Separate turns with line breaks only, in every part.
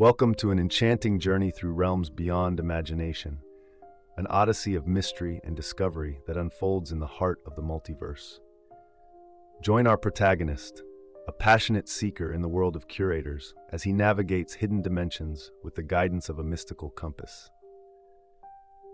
Welcome to an enchanting journey through realms beyond imagination, an odyssey of mystery and discovery that unfolds in the heart of the multiverse. Join our protagonist, a passionate seeker in the world of curators, as he navigates hidden dimensions with the guidance of a mystical compass.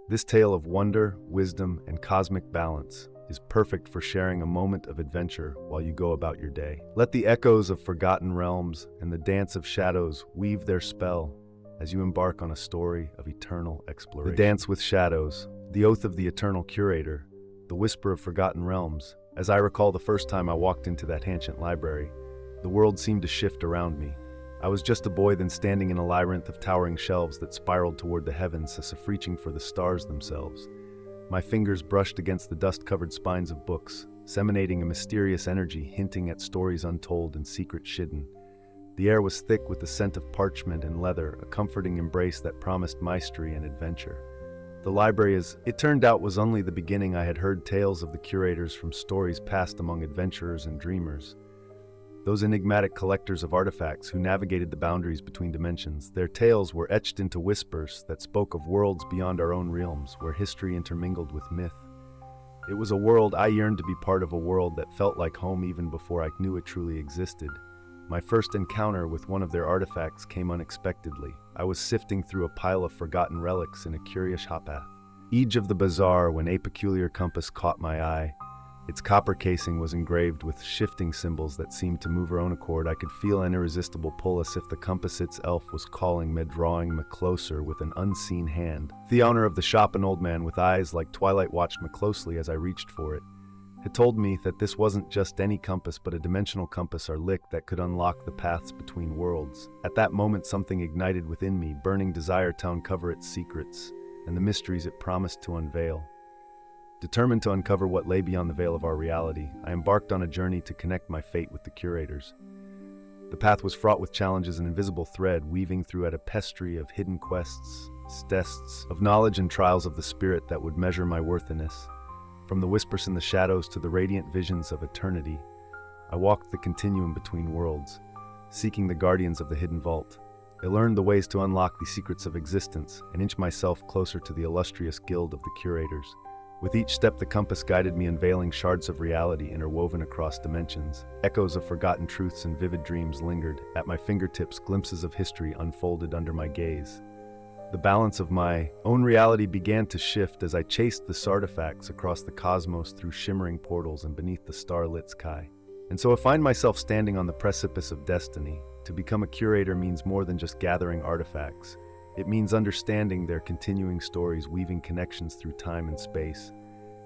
This tale of wonder, wisdom, and cosmic balance is perfect for sharing a moment of adventure while you go about your day. Let the echoes of forgotten realms and the dance of shadows weave their spell as you embark on a story of eternal exploration. The Dance with Shadows, the Oath of the Eternal Curator, the Whisper of Forgotten Realms. As I recall the first time I walked into that ancient library, the world seemed to shift around me. I was just a boy then standing in a labyrinth of towering shelves that spiraled toward the heavens as if reaching for the stars themselves. My fingers brushed against the dust-covered spines of books, emanating a mysterious energy hinting at stories untold and secrets hidden. The air was thick with the scent of parchment and leather, a comforting embrace that promised mystery and adventure. The library, as it turned out, was only the beginning. I had heard tales of the curators from stories passed among adventurers and dreamers. Those enigmatic collectors of artifacts who navigated the boundaries between dimensions. Their tales were etched into whispers that spoke of worlds beyond our own realms, where history intermingled with myth. It was a world I yearned to be part of, a world that felt like home even before I knew it truly existed. My first encounter with one of their artifacts came unexpectedly. I was sifting through a pile of forgotten relics in a curious path. Edge of the bazaar when a peculiar compass caught my eye. Its copper casing was engraved with shifting symbols that seemed to move of their own accord. I could feel an irresistible pull, as if the compass itself was calling me, drawing me closer with an unseen hand. The owner of the shop, an old man with eyes like twilight, watched me closely as I reached for it. It told me that this wasn't just any compass, but a dimensional compass or lick that could unlock the paths between worlds. At that moment, something ignited within me, burning desire to uncover its secrets and the mysteries it promised to unveil. Determined to uncover what lay beyond the veil of our reality, I embarked on a journey to connect my fate with the curators. The path was fraught with challenges, an invisible thread weaving through a tapestry of hidden quests, tests of knowledge and trials of the spirit that would measure my worthiness. From the whispers in the shadows to the radiant visions of eternity, I walked the continuum between worlds, seeking the guardians of the hidden vault. I learned the ways to unlock the secrets of existence and inch myself closer to the illustrious guild of the curators. With each step, the compass guided me, unveiling shards of reality interwoven across dimensions. Echoes of forgotten truths and vivid dreams lingered. At my fingertips, glimpses of history unfolded under my gaze. The balance of my own reality began to shift as I chased the artifacts across the cosmos through shimmering portals and beneath the starlit sky. And so I find myself standing on the precipice of destiny. To become a curator means more than just gathering artifacts. It means understanding their continuing stories, weaving connections through time and space.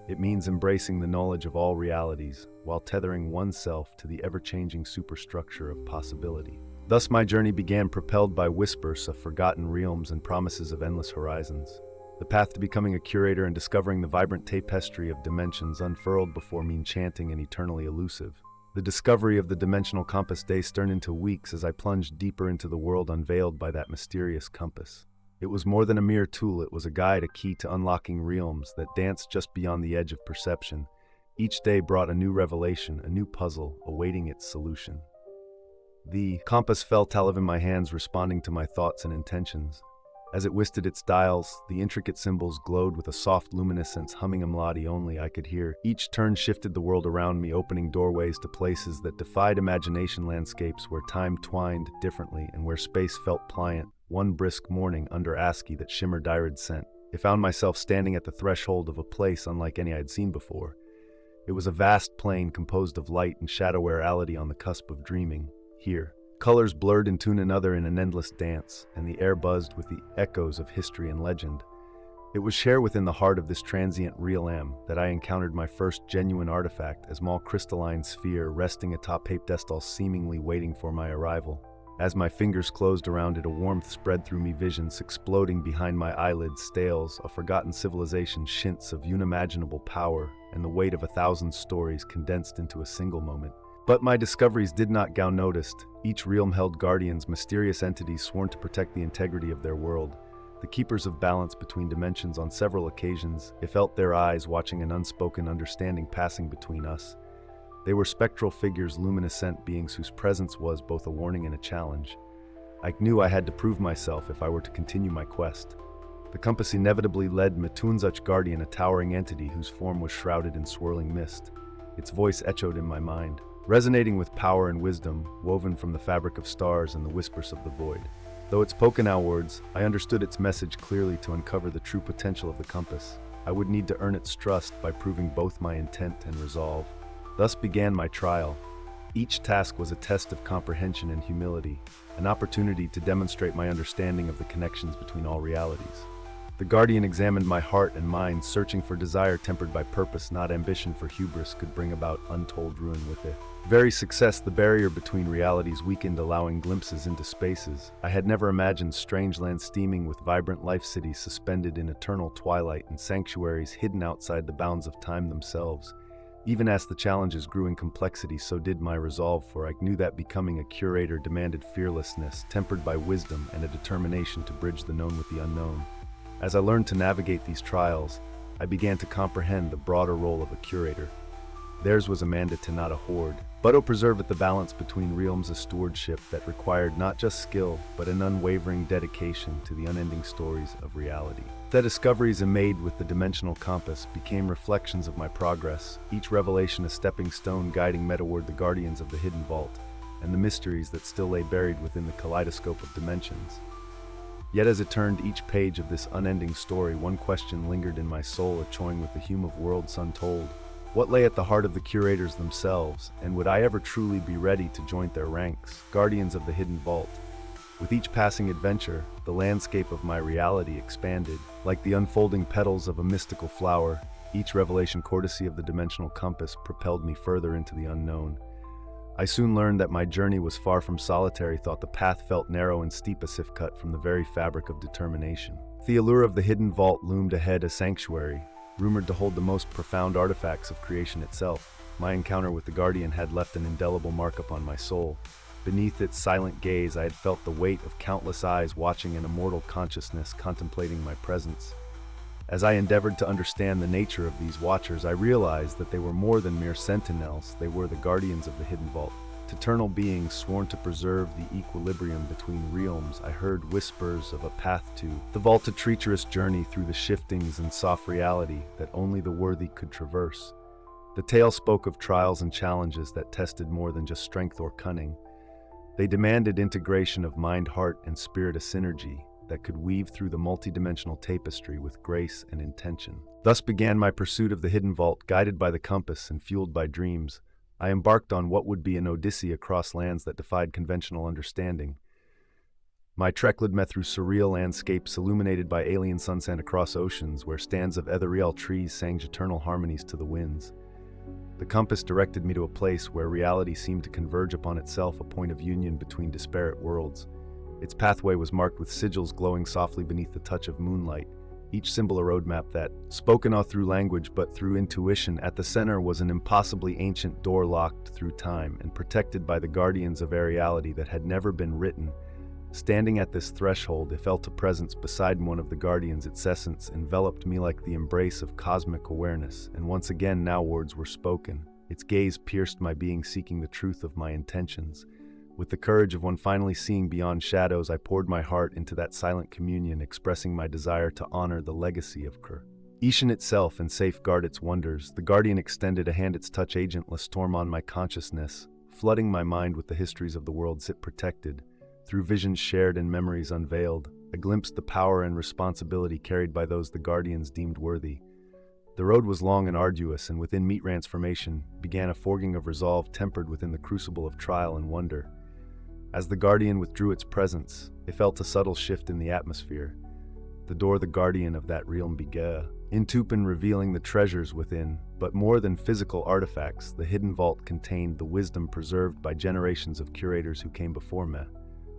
It means embracing the knowledge of all realities, while tethering oneself to the ever-changing superstructure of possibility. Thus my journey began, propelled by whispers of forgotten realms and promises of endless horizons. The path to becoming a curator and discovering the vibrant tapestry of dimensions unfurled before me, enchanting and eternally elusive. The discovery of the dimensional compass days turned into weeks as I plunged deeper into the world unveiled by that mysterious compass. It was more than a mere tool, it was a guide, a key to unlocking realms that danced just beyond the edge of perception. Each day brought a new revelation, a new puzzle, awaiting its solution. The compass felt alive in my hands, responding to my thoughts and intentions. As it twisted its dials, the intricate symbols glowed with a soft luminescence, humming a melody only I could hear. Each turn shifted the world around me, opening doorways to places that defied imagination, landscapes where time twined differently and where space felt pliant. One brisk morning, under ASCII that shimmered irid scent, I found myself standing at the threshold of a place unlike any I had seen before. It was a vast plain composed of light and shadow, reality on the cusp of dreaming. Here, colors blurred into another in an endless dance, and the air buzzed with the echoes of history and legend. It was here within the heart of this transient realm that I encountered my first genuine artifact, a small crystalline sphere resting atop a pedestal, seemingly waiting for my arrival. As my fingers closed around it, a warmth spread through me, visions exploding behind my eyelids, tales of forgotten civilization, hints of unimaginable power, and the weight of 1,000 stories condensed into a single moment. But my discoveries did not go unnoticed. Each realm held guardians, mysterious entities sworn to protect the integrity of their world. The keepers of balance between dimensions. On several occasions, I felt their eyes watching, an unspoken understanding passing between us. They were spectral figures, luminescent beings whose presence was both a warning and a challenge. I knew I had to prove myself if I were to continue my quest. The compass inevitably led me to such guardian, a towering entity whose form was shrouded in swirling mist. Its voice echoed in my mind, resonating with power and wisdom, woven from the fabric of stars and the whispers of the void. Though it spoke in our words, I understood its message clearly. To uncover the true potential of the compass, I would need to earn its trust by proving both my intent and resolve. Thus began my trial. Each task was a test of comprehension and humility, an opportunity to demonstrate my understanding of the connections between all realities. The guardian examined my heart and mind, searching for desire tempered by purpose, not ambition, for hubris could bring about untold ruin with it. Very success, the barrier between realities weakened, allowing glimpses into spaces I had never imagined, strange lands steaming with vibrant life, cities suspended in eternal twilight, and sanctuaries hidden outside the bounds of time themselves. Even as the challenges grew in complexity, so did my resolve, for I knew that becoming a curator demanded fearlessness, tempered by wisdom and a determination to bridge the known with the unknown. As I learned to navigate these trials, I began to comprehend the broader role of a curator. Theirs was a mandate to not a hoard, but to preserve the balance between realms, a stewardship that required not just skill, but an unwavering dedication to the unending stories of reality. The discoveries I made with the dimensional compass became reflections of my progress, each revelation a stepping stone guiding me toward the guardians of the hidden vault, and the mysteries that still lay buried within the kaleidoscope of dimensions. Yet as it turned each page of this unending story, one question lingered in my soul, echoing with the hum of worlds untold. What lay at the heart of the curators themselves, and would I ever truly be ready to join their ranks, guardians of the hidden vault? With each passing adventure, the landscape of my reality expanded, like the unfolding petals of a mystical flower. Each revelation, courtesy of the dimensional compass, propelled me further into the unknown. I soon learned that my journey was far from solitary thought. The path felt narrow and steep, as if cut from the very fabric of determination. The allure of the hidden vault loomed ahead, a sanctuary, rumored to hold the most profound artifacts of creation itself. My encounter with the guardian had left an indelible mark upon my soul. Beneath its silent gaze, I had felt the weight of countless eyes watching, an immortal consciousness contemplating my presence. As I endeavored to understand the nature of these watchers, I realized that they were more than mere sentinels. They were the guardians of the hidden vault, eternal beings sworn to preserve the equilibrium between realms. I heard whispers of a path to the vault, a treacherous journey through the shiftings and soft reality that only the worthy could traverse. The tale spoke of trials and challenges that tested more than just strength or cunning. They demanded integration of mind, heart, and spirit, a synergy that could weave through the multidimensional tapestry with grace and intention. Thus began my pursuit of the hidden vault. Guided by the compass and fueled by dreams, I embarked on what would be an odyssey across lands that defied conventional understanding. My trek led me through surreal landscapes illuminated by alien suns and across oceans where stands of ethereal trees sang eternal harmonies to the winds. The compass directed me to a place where reality seemed to converge upon itself, a point of union between disparate worlds. Its pathway was marked with sigils glowing softly beneath the touch of moonlight, each symbol a roadmap that spoke not through language but through intuition. At the center was an impossibly ancient door locked through time and protected by the guardians of a reality that had never been written. Standing at this threshold, I felt a presence beside one of the guardians. Its essence enveloped me like the embrace of cosmic awareness, and once again now words were spoken. Its gaze pierced my being, seeking the truth of my intentions. With the courage of one finally seeing beyond shadows, I poured my heart into that silent communion, expressing my desire to honor the legacy of Creation itself and safeguard its wonders. The guardian extended a hand, its touch agentless, storm on my consciousness, flooding my mind with the histories of the worlds it protected. Through visions shared and memories unveiled, I glimpsed the power and responsibility carried by those the guardians deemed worthy. The road was long and arduous, and within me transformation began, a forging of resolve tempered within the crucible of trial and wonder. As the guardian withdrew its presence, I felt a subtle shift in the atmosphere. The door the guardian of that realm began open, revealing the treasures within. But more than physical artifacts, the hidden vault contained the wisdom preserved by generations of curators who came before me.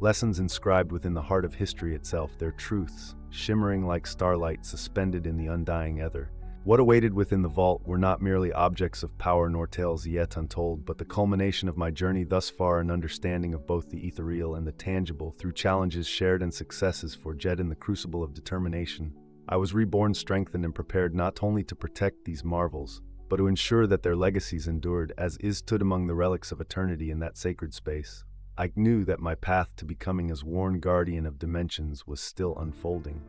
Lessons inscribed within the heart of history itself, their truths shimmering like starlight suspended in the undying ether. What awaited within the vault were not merely objects of power nor tales yet untold, but the culmination of my journey thus far, an understanding of both the ethereal and the tangible. Through challenges shared and successes forged in the crucible of determination, I was reborn, strengthened, and prepared not only to protect these marvels, but to ensure that their legacies endured, as is stood among the relics of eternity in that sacred space. I knew that my path to becoming a worn guardian of dimensions was still unfolding.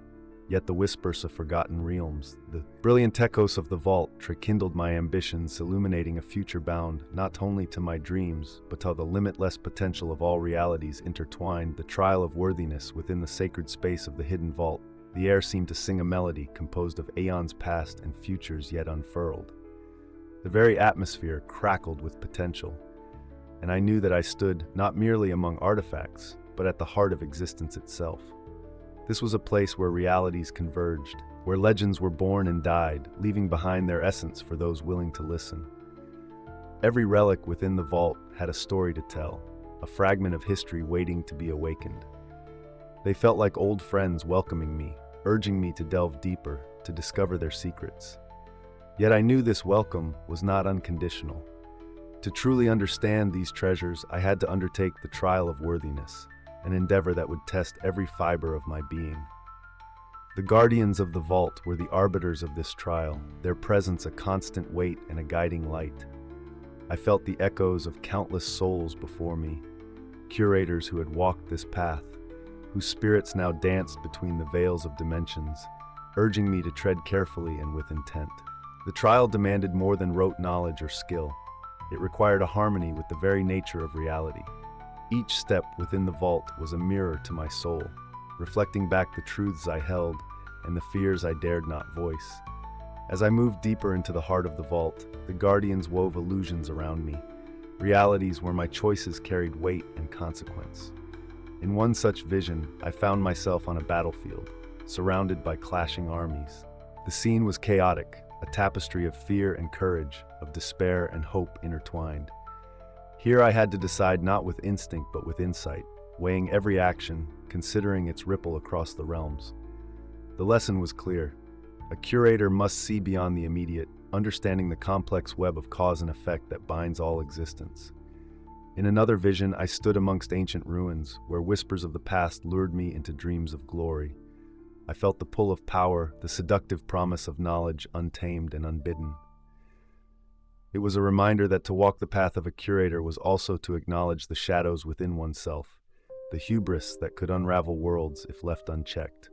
Yet the whispers of forgotten realms, the brilliant echoes of the vault, rekindled my ambitions, illuminating a future bound not only to my dreams, but to the limitless potential of all realities intertwined. The trial of worthiness within the sacred space of the hidden vault. The air seemed to sing a melody composed of aeons past and futures yet unfurled. The very atmosphere crackled with potential, and I knew that I stood not merely among artifacts, but at the heart of existence itself. This was a place where realities converged, where legends were born and died, leaving behind their essence for those willing to listen. Every relic within the vault had a story to tell, a fragment of history waiting to be awakened. They felt like old friends welcoming me, urging me to delve deeper, to discover their secrets. Yet I knew this welcome was not unconditional. To truly understand these treasures, I had to undertake the trial of worthiness, an endeavor that would test every fiber of my being. The guardians of the vault were the arbiters of this trial, their presence a constant weight and a guiding light. I felt the echoes of countless souls before me, curators who had walked this path, whose spirits now danced between the veils of dimensions, urging me to tread carefully and with intent. The trial demanded more than rote knowledge or skill. It required a harmony with the very nature of reality. Each step within the vault was a mirror to my soul, reflecting back the truths I held and the fears I dared not voice. As I moved deeper into the heart of the vault, the guardians wove illusions around me, realities where my choices carried weight and consequence. In one such vision, I found myself on a battlefield, surrounded by clashing armies. The scene was chaotic, a tapestry of fear and courage, of despair and hope intertwined. Here I had to decide not with instinct but with insight, weighing every action, considering its ripple across the realms. The lesson was clear. A curator must see beyond the immediate, understanding the complex web of cause and effect that binds all existence. In another vision, I stood amongst ancient ruins, where whispers of the past lured me into dreams of glory. I felt the pull of power, the seductive promise of knowledge untamed and unbidden. It was a reminder that to walk the path of a curator was also to acknowledge the shadows within oneself, the hubris that could unravel worlds if left unchecked.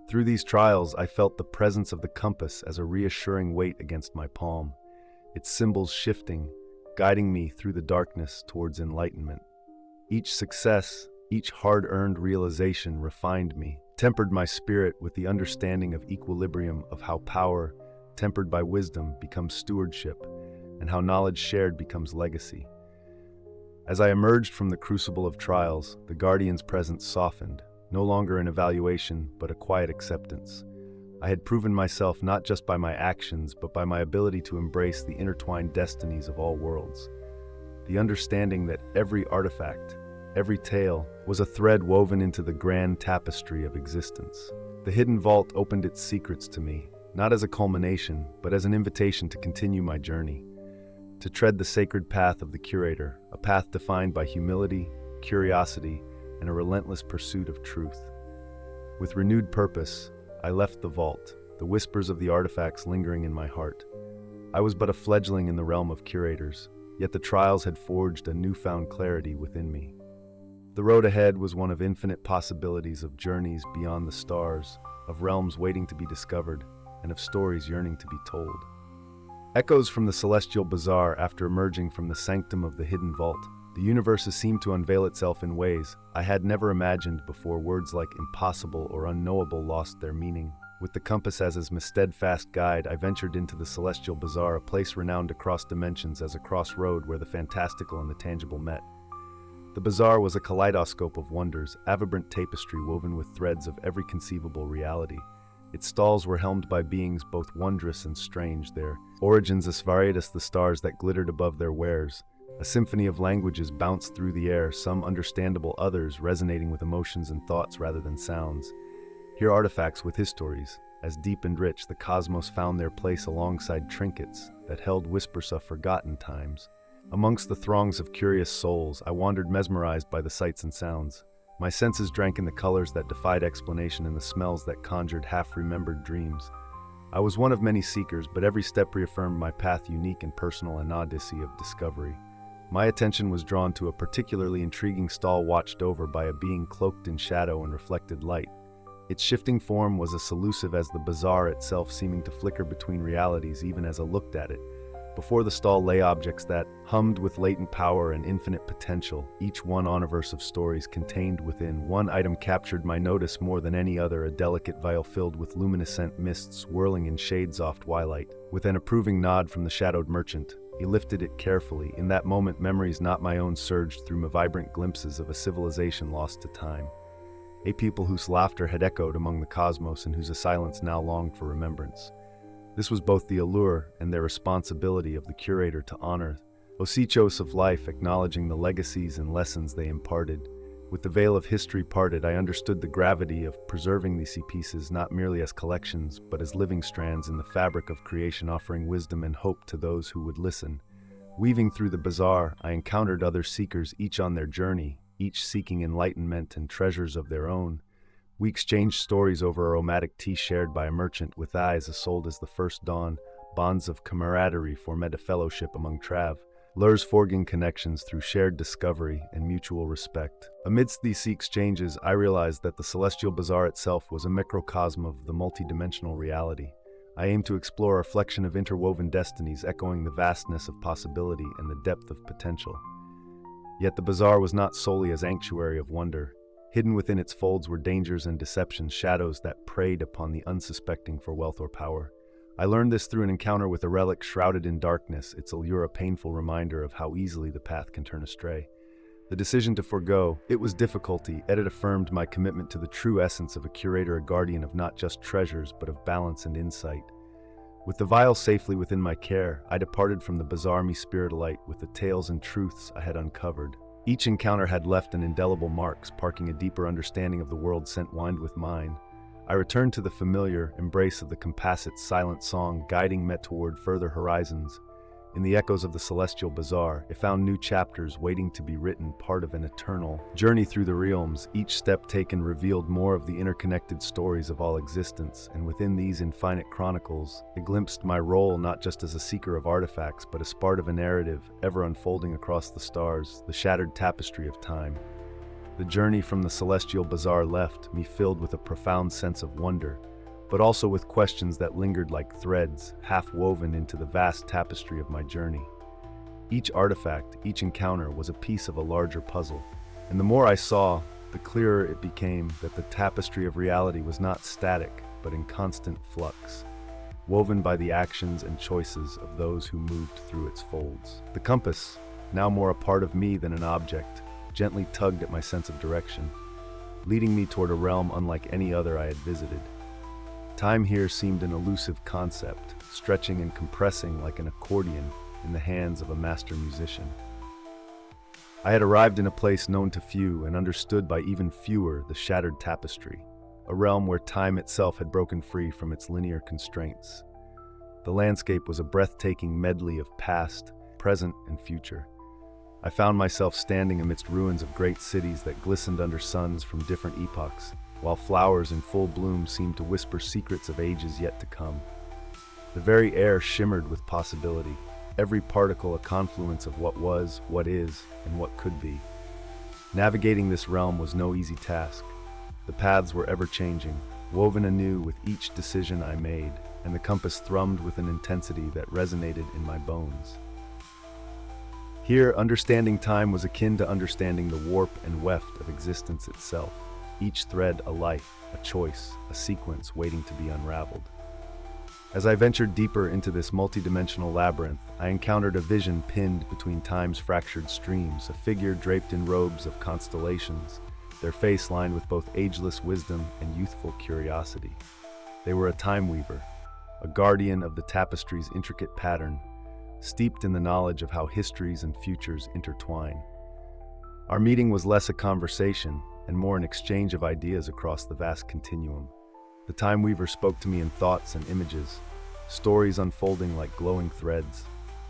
Through these trials, I felt the presence of the compass as a reassuring weight against my palm, its symbols shifting, guiding me through the darkness towards enlightenment. Each success, each hard-earned realization refined me, tempered my spirit with the understanding of equilibrium, of how power, tempered by wisdom, becomes stewardship, and how knowledge shared becomes legacy. As I emerged from the crucible of trials, the Guardian's presence softened, no longer an evaluation, but a quiet acceptance. I had proven myself not just by my actions, but by my ability to embrace the intertwined destinies of all worlds. The understanding that every artifact, every tale, was a thread woven into the grand tapestry of existence. The hidden vault opened its secrets to me, not as a culmination, but as an invitation to continue my journey, to tread the sacred path of the curator, a path defined by humility, curiosity, and a relentless pursuit of truth. With renewed purpose, I left the vault, the whispers of the artifacts lingering in my heart. I was but a fledgling in the realm of curators, yet the trials had forged a newfound clarity within me. The road ahead was one of infinite possibilities, of journeys beyond the stars, of realms waiting to be discovered, and of stories yearning to be told. Echoes from the celestial bazaar after emerging from the sanctum of the hidden vault. The universe seemed to unveil itself in ways I had never imagined before. Words like impossible or unknowable lost their meaning. With the compass as his steadfast guide, I ventured into the celestial bazaar, a place renowned across dimensions as a crossroad where the fantastical and the tangible met. The bazaar was a kaleidoscope of wonders, a vibrant tapestry woven with threads of every conceivable reality. Its stalls were helmed by beings both wondrous and strange, their origins as varied as the stars that glittered above their wares. A symphony of languages bounced through the air, some understandable, others resonating with emotions and thoughts rather than sounds. Here artifacts with histories, as deep and rich, the cosmos found their place alongside trinkets that held whispers of forgotten times. Amongst the throngs of curious souls, I wandered mesmerized by the sights and sounds. My senses drank in the colors that defied explanation and the smells that conjured half-remembered dreams. I was one of many seekers, but every step reaffirmed my path, unique and personal, an odyssey of discovery. My attention was drawn to a particularly intriguing stall watched over by a being cloaked in shadow and reflected light. Its shifting form was as elusive as the bazaar itself, seeming to flicker between realities even as I looked at it. Before the stall lay objects that hummed with latent power and infinite potential, each one universe of stories contained within. One item captured my notice more than any other, a delicate vial filled with luminescent mists swirling in shade-soft twilight. With an approving nod from the shadowed merchant, he lifted it carefully. In that moment, memories not my own surged through me, vibrant glimpses of a civilization lost to time. A people whose laughter had echoed among the cosmos and whose silence now longed for remembrance. This was both the allure and their responsibility of the curator to honor osichos of life, acknowledging the legacies and lessons they imparted. With the veil of history parted, I understood the gravity of preserving these pieces not merely as collections, but as living strands in the fabric of creation, offering wisdom and hope to those who would listen. Weaving through the bazaar, I encountered other seekers, each on their journey, each seeking enlightenment and treasures of their own. We exchanged stories over aromatic tea shared by a merchant with eyes as old as the first dawn. Bonds of camaraderie formed a fellowship among travelers, forging connections through shared discovery and mutual respect. Amidst these exchanges, I realized that the celestial bazaar itself was a microcosm of the multidimensional reality. I aimed to explore a reflection of interwoven destinies, echoing the vastness of possibility and the depth of potential. Yet the bazaar was not solely a sanctuary of wonder. Hidden within its folds were dangers and deceptions, shadows that preyed upon the unsuspecting for wealth or power. I learned this through an encounter with a relic shrouded in darkness, its allure a painful reminder of how easily the path can turn astray. The decision to forego it was difficulty, yet it affirmed my commitment to the true essence of a curator, a guardian of not just treasures, but of balance and insight. With the vial safely within my care, I departed from the bazaar, me spirit alight with the tales and truths I had uncovered. Each encounter had left an indelible mark, sparking a deeper understanding of the world sent wind with mine. I returned to the familiar embrace of the composite's silent song, guiding me toward further horizons. In the echoes of the celestial bazaar, I found new chapters waiting to be written, part of an eternal journey through the realms. Each step taken revealed more of the interconnected stories of all existence, and within these infinite chronicles, I glimpsed my role not just as a seeker of artifacts, but as part of a narrative ever unfolding across the stars, the shattered tapestry of time. The journey from the celestial bazaar left me filled with a profound sense of wonder, but also with questions that lingered like threads, half woven into the vast tapestry of my journey. Each artifact, each encounter was a piece of a larger puzzle, and the more I saw, the clearer it became that the tapestry of reality was not static, but in constant flux, woven by the actions and choices of those who moved through its folds. The compass, now more a part of me than an object, gently tugged at my sense of direction, leading me toward a realm unlike any other I had visited. Time here seemed an elusive concept, stretching and compressing like an accordion in the hands of a master musician. I had arrived in a place known to few and understood by even fewer, the shattered tapestry, a realm where time itself had broken free from its linear constraints. The landscape was a breathtaking medley of past, present, and future. I found myself standing amidst ruins of great cities that glistened under suns from different epochs, while flowers in full bloom seemed to whisper secrets of ages yet to come. The very air shimmered with possibility, every particle a confluence of what was, what is, and what could be. Navigating this realm was no easy task. The paths were ever-changing, woven anew with each decision I made, and the compass thrummed with an intensity that resonated in my bones. Here, understanding time was akin to understanding the warp and weft of existence itself. Each thread a life, a choice, a sequence waiting to be unraveled. As I ventured deeper into this multidimensional labyrinth, I encountered a vision pinned between time's fractured streams, a figure draped in robes of constellations, their face lined with both ageless wisdom and youthful curiosity. They were a time weaver, a guardian of the tapestry's intricate pattern, steeped in the knowledge of how histories and futures intertwine. Our meeting was less a conversation and more an exchange of ideas across the vast continuum. The Time Weaver spoke to me in thoughts and images, stories unfolding like glowing threads.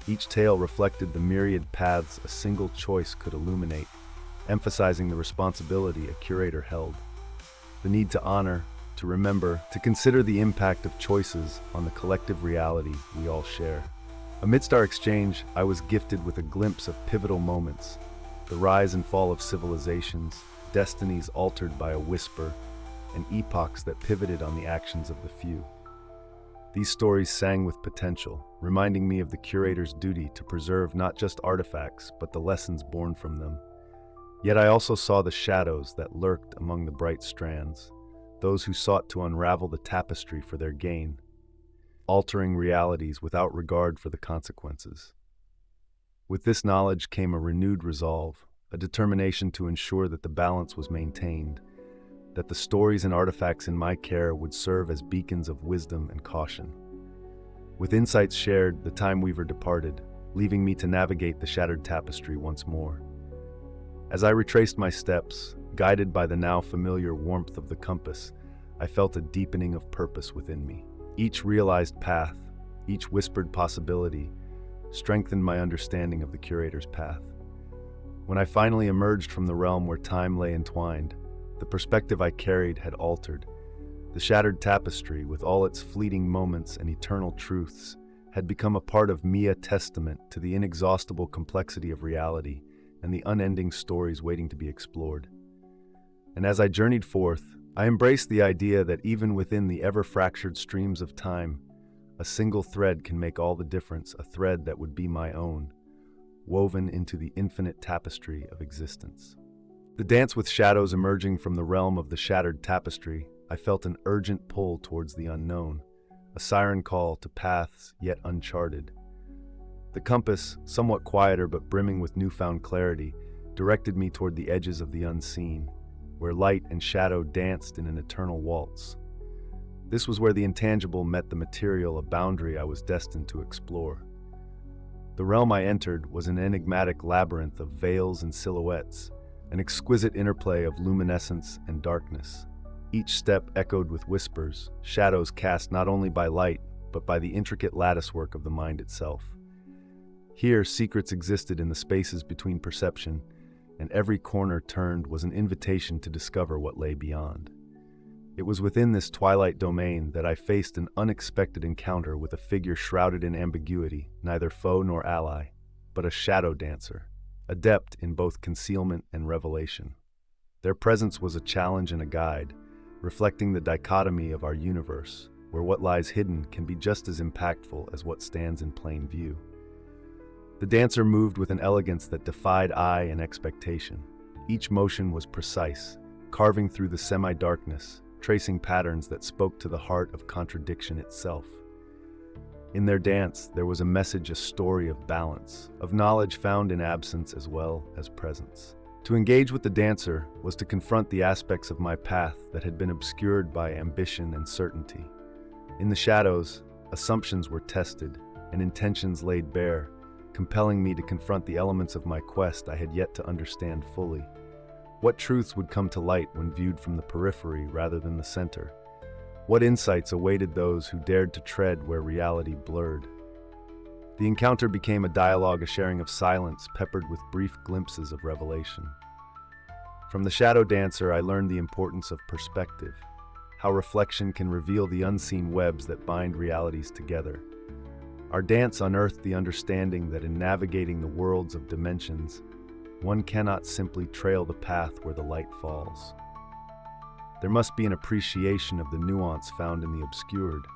Each tale reflected the myriad paths a single choice could illuminate, emphasizing the responsibility a curator held. The need to honor, to remember, to consider the impact of choices on the collective reality we all share. Amidst our exchange, I was gifted with a glimpse of pivotal moments, the rise and fall of civilizations, destinies altered by a whisper, and epochs that pivoted on the actions of the few. These stories sang with potential, reminding me of the curator's duty to preserve not just artifacts, but the lessons born from them. Yet I also saw the shadows that lurked among the bright strands, those who sought to unravel the tapestry for their gain, altering realities without regard for the consequences. With this knowledge came a renewed resolve, a determination to ensure that the balance was maintained, that the stories and artifacts in my care would serve as beacons of wisdom and caution. With insights shared, the time weaver departed, leaving me to navigate the shattered tapestry once more. As I retraced my steps, guided by the now familiar warmth of the compass, I felt a deepening of purpose within me. Each realized path, each whispered possibility, strengthened my understanding of the curator's path. When I finally emerged from the realm where time lay entwined, the perspective I carried had altered. The shattered tapestry, with all its fleeting moments and eternal truths, had become a part of me, a testament to the inexhaustible complexity of reality and the unending stories waiting to be explored. And as I journeyed forth, I embraced the idea that even within the ever-fractured streams of time, a single thread can make all the difference, a thread that would be my own, woven into the infinite tapestry of existence. The dance with shadows emerging from the realm of the shattered tapestry, I felt an urgent pull towards the unknown, a siren call to paths yet uncharted. The compass, somewhat quieter but brimming with newfound clarity, directed me toward the edges of the unseen, where light and shadow danced in an eternal waltz. This was where the intangible met the material, a boundary I was destined to explore. The realm I entered was an enigmatic labyrinth of veils and silhouettes, an exquisite interplay of luminescence and darkness. Each step echoed with whispers, shadows cast not only by light, but by the intricate latticework of the mind itself. Here, secrets existed in the spaces between perception, and every corner turned was an invitation to discover what lay beyond. It was within this twilight domain that I faced an unexpected encounter with a figure shrouded in ambiguity, neither foe nor ally, but a shadow dancer, adept in both concealment and revelation. Their presence was a challenge and a guide, reflecting the dichotomy of our universe, where what lies hidden can be just as impactful as what stands in plain view. The dancer moved with an elegance that defied eye and expectation. Each motion was precise, carving through the semi-darkness, tracing patterns that spoke to the heart of contradiction itself. In their dance, there was a message, a story of balance, of knowledge found in absence as well as presence. To engage with the dancer was to confront the aspects of my path that had been obscured by ambition and certainty. In the shadows, assumptions were tested and intentions laid bare, compelling me to confront the elements of my quest I had yet to understand fully. What truths would come to light when viewed from the periphery rather than the center? What insights awaited those who dared to tread where reality blurred? The encounter became a dialogue, a sharing of silence peppered with brief glimpses of revelation. From the shadow dancer, I learned the importance of perspective, how reflection can reveal the unseen webs that bind realities together. Our dance unearthed the understanding that in navigating the worlds of dimensions, one cannot simply trail the path where the light falls. There must be an appreciation of the nuance found in the obscured,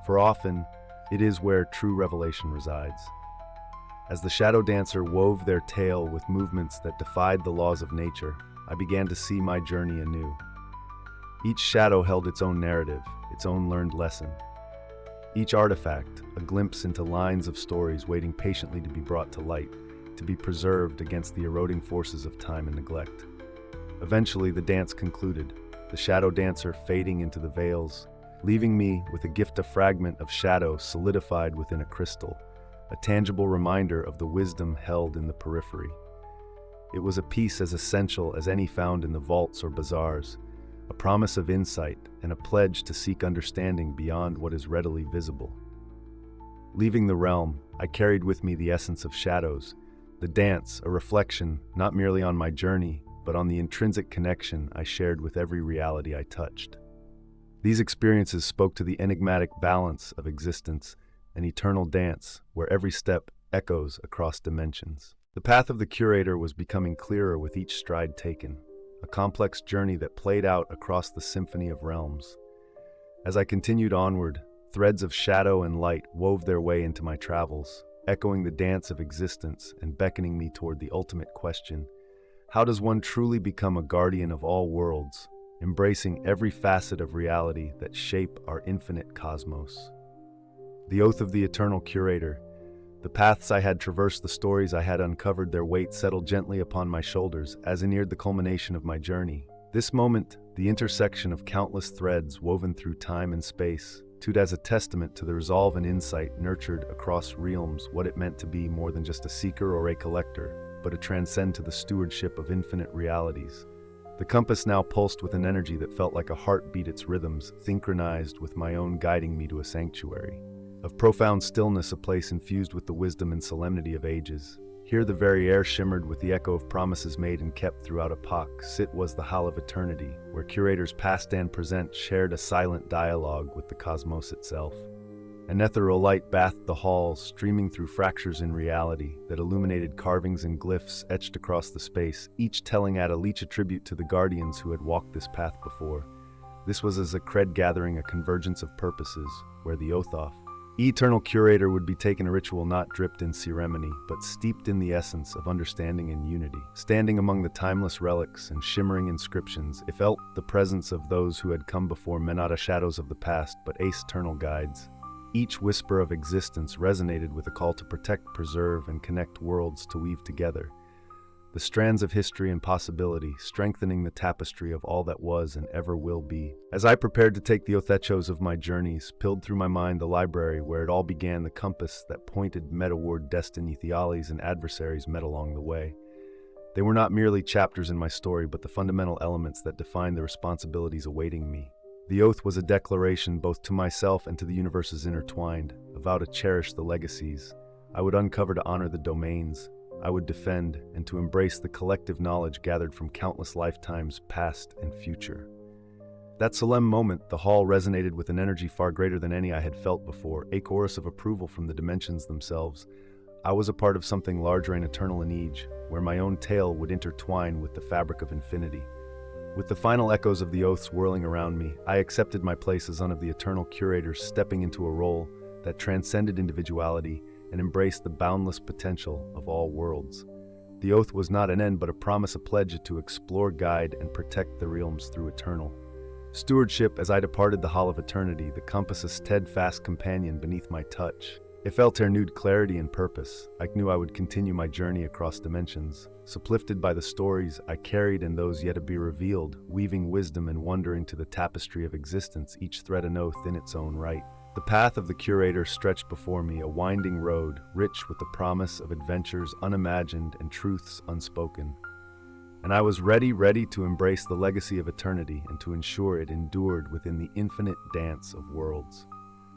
for often it is where true revelation resides. As the shadow dancer wove their tale with movements that defied the laws of nature, I began to see my journey anew. Each shadow held its own narrative, its own learned lesson. Each artifact, a glimpse into lines of stories waiting patiently to be brought to light, to be preserved against the eroding forces of time and neglect. Eventually, the dance concluded, the shadow dancer fading into the veils, leaving me with a gift, a fragment of shadow solidified within a crystal, a tangible reminder of the wisdom held in the periphery. It was a piece as essential as any found in the vaults or bazaars, a promise of insight and a pledge to seek understanding beyond what is readily visible. Leaving the realm, I carried with me the essence of shadows, the dance, a reflection not merely on my journey, but on the intrinsic connection I shared with every reality I touched. These experiences spoke to the enigmatic balance of existence, an eternal dance where every step echoes across dimensions. The path of the Curator was becoming clearer with each stride taken, a complex journey that played out across the symphony of realms. As I continued onward, threads of shadow and light wove their way into my travels, echoing the dance of existence and beckoning me toward the ultimate question: how does one truly become a guardian of all worlds, embracing every facet of reality that shape our infinite cosmos? The oath of the eternal Curator. The paths I had traversed, the stories I had uncovered, their weight settled gently upon my shoulders as I neared the culmination of my journey. This moment, the intersection of countless threads woven through time and space, stood as a testament to the resolve and insight nurtured across realms, what it meant to be more than just a seeker or a collector, but to transcend to the stewardship of infinite realities. The compass now pulsed with an energy that felt like a heartbeat, its rhythms synchronized with my own, guiding me to a sanctuary of profound stillness, a place infused with the wisdom and solemnity of ages. Here the very air shimmered with the echo of promises made and kept throughout epochs. It was the hall of eternity, where curators past and present shared a silent dialogue with the cosmos itself. An ethereal light bathed the halls, streaming through fractures in reality that illuminated carvings and glyphs etched across the space, each telling each a tribute to the guardians who had walked this path before. This was as a cred gathering, a convergence of purposes, where the oath of eternal Curator would be taken, a ritual not dripped in ceremony, but steeped in the essence of understanding and unity. Standing among the timeless relics and shimmering inscriptions, it felt the presence of those who had come before men, not shadows of the past, but eternal guides. Each whisper of existence resonated with a call to protect, preserve, and connect worlds to weave together the strands of history and possibility, strengthening the tapestry of all that was and ever will be. As I prepared to take the oath, echoes of my journeys pilled through my mind, the library where it all began, the compass that pointed met toward destiny. Theologies and adversaries met along the way. They were not merely chapters in my story, but the fundamental elements that defined the responsibilities awaiting me. The oath was a declaration both to myself and to the universes intertwined, a vow to cherish the legacies I would uncover, to honor the domains I would defend, and to embrace the collective knowledge gathered from countless lifetimes past and future. That solemn moment, the hall resonated with an energy far greater than any I had felt before, a chorus of approval from the dimensions themselves. I was a part of something larger and eternal in age, where my own tale would intertwine with the fabric of infinity. With the final echoes of the oath swirling around me, I accepted my place as one of the eternal curators, stepping into a role that transcended individuality and embraced the boundless potential of all worlds. The oath was not an end, but a promise, a pledge to explore, guide, and protect the realms through eternal stewardship. As I departed the hall of eternity, the compass a steadfast companion beneath my touch. It felt renewed clarity and purpose. I knew I would continue my journey across dimensions, uplifted by the stories I carried and those yet to be revealed, weaving wisdom and wonder into the tapestry of existence, each thread an oath in its own right. The path of the Curator stretched before me, a winding road, rich with the promise of adventures unimagined and truths unspoken. And I was ready to embrace the legacy of eternity and to ensure it endured within the infinite dance of worlds.